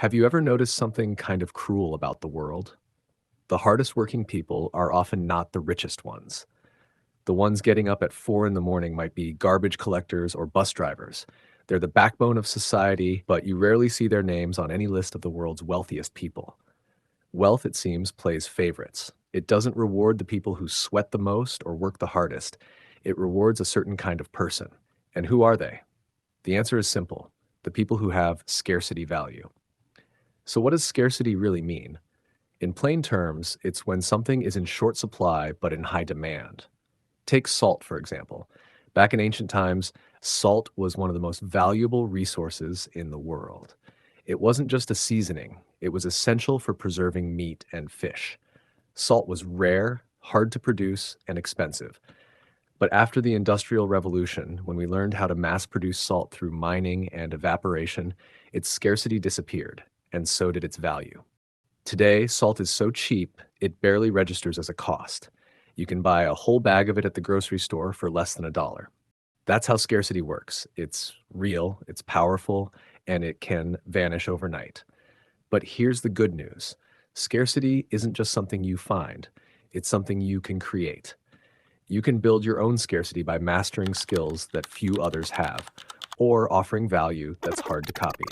Have you ever noticed something kind of cruel about the world? The hardest working people are often not the richest ones. The ones getting up at 4 in the morning might be garbage collectors or bus drivers. They're the backbone of society, but you rarely see their names on any list of the world's wealthiest people. Wealth, it seems, plays favorites. It doesn't reward the people who sweat the most or work the hardest. It rewards a certain kind of person. And who are they? The answer is simple: the people who have scarcity value. So, what does scarcity really mean? In plain terms, it's when something is in short supply but in high demand. Take salt, for example. Back in ancient times, salt was one of the most valuable resources in the world. It wasn't just a seasoning, it was essential for preserving meat and fish. Salt was rare, hard to produce, and expensive. But after the Industrial Revolution, when we learned how to mass produce salt through mining and evaporation, its scarcity disappeared, and so did its value. Today, salt is so cheap, it barely registers as a cost. You can buy a whole bag of it at the grocery store for less than $1. That's how scarcity works. It's real, it's powerful, and it can vanish overnight. But here's the good news: scarcity isn't just something you find, it's something you can create. You can build your own scarcity by mastering skills that few others have, or offering value that's hard to copy.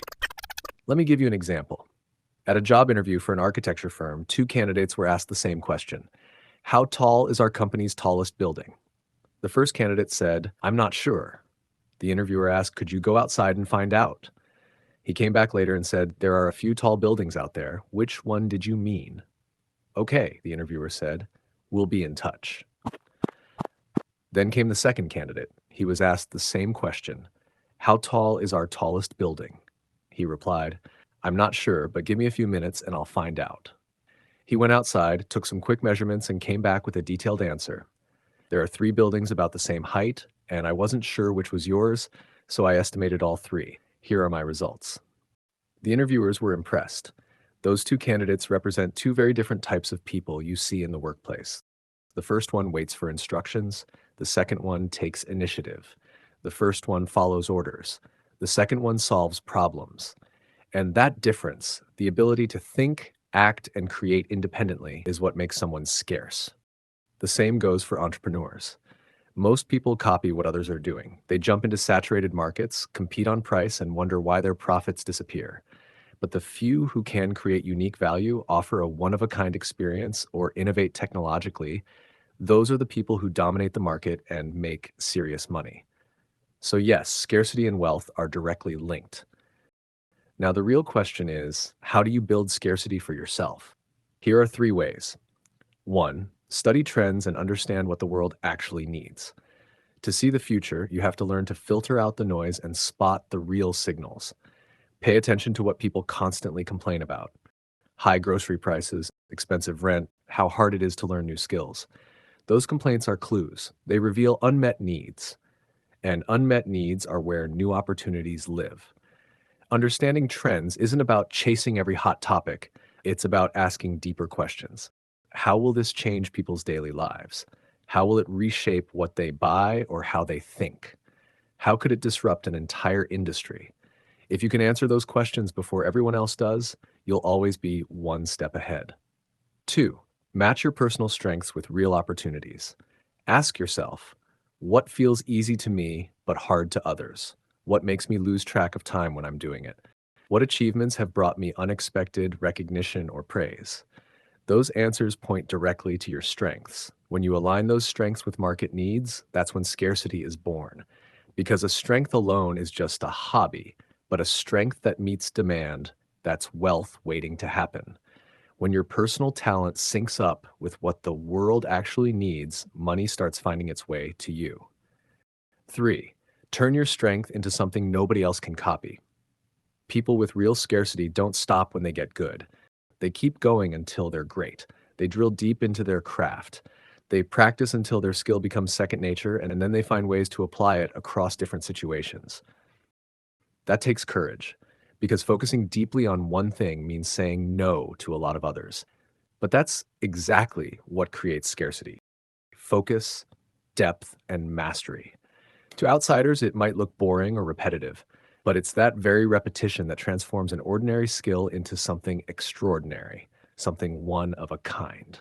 Let me give you an example. At a job interview for an architecture firm, two candidates were asked the same question: how tall is our company's tallest building? The first candidate said, "I'm not sure." The interviewer asked, "Could you go outside and find out?" He came back later and said, "There are a few tall buildings out there. Which one did you mean?" "Okay," the interviewer said, "we'll be in touch." Then came the second candidate. He was asked the same question: how tall is our tallest building? He replied, "I'm not sure, but give me a few minutes and I'll find out." He went outside, took some quick measurements, and came back with a detailed answer. "There are three buildings about the same height, and I wasn't sure which was yours, so I estimated all three. Here are my results." The interviewers were impressed. Those two candidates represent two very different types of people you see in the workplace. The first one waits for instructions. The second one takes initiative. The first one follows orders. The second one solves problems. And that difference, the ability to think, act, and create independently, is what makes someone scarce. The same goes for entrepreneurs. Most people copy what others are doing. They jump into saturated markets, compete on price, and wonder why their profits disappear. But the few who can create unique value, offer a one-of-a-kind experience, or innovate technologically, those are the people who dominate the market and make serious money. So yes, scarcity and wealth are directly linked. Now, the real question is, how do you build scarcity for yourself? Here are three ways. 1. Study trends and understand what the world actually needs. To see the future, you have to learn to filter out the noise and spot the real signals. Pay attention to what people constantly complain about: high grocery prices, expensive rent, how hard it is to learn new skills. Those complaints are clues. They reveal unmet needs. And unmet needs are where new opportunities live. Understanding trends isn't about chasing every hot topic. It's about asking deeper questions. How will this change people's daily lives? How will it reshape what they buy or how they think? How could it disrupt an entire industry? If you can answer those questions before everyone else does, you'll always be one step ahead. 2. Match your personal strengths with real opportunities. Ask yourself, what feels easy to me but hard to others? What makes me lose track of time when I'm doing it? What achievements have brought me unexpected recognition or praise? Those answers point directly to your strengths. When you align those strengths with market needs, that's when scarcity is born. Because a strength alone is just a hobby, but a strength that meets demand, that's wealth waiting to happen. When your personal talent syncs up with what the world actually needs, money starts finding its way to you. 3. Turn your strength into something nobody else can copy. People with real scarcity don't stop when they get good. They keep going until they're great. They drill deep into their craft. They practice until their skill becomes second nature, and then they find ways to apply it across different situations. That takes courage, because focusing deeply on one thing means saying no to a lot of others. But that's exactly what creates scarcity: focus, depth, and mastery. To outsiders, it might look boring or repetitive, But it's that very repetition that transforms an ordinary skill into something extraordinary, something one of a kind.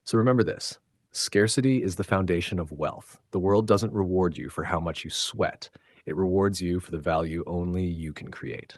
So remember this: scarcity is the foundation of wealth. The world doesn't reward you for how much you sweat, it rewards you for the value only you can create.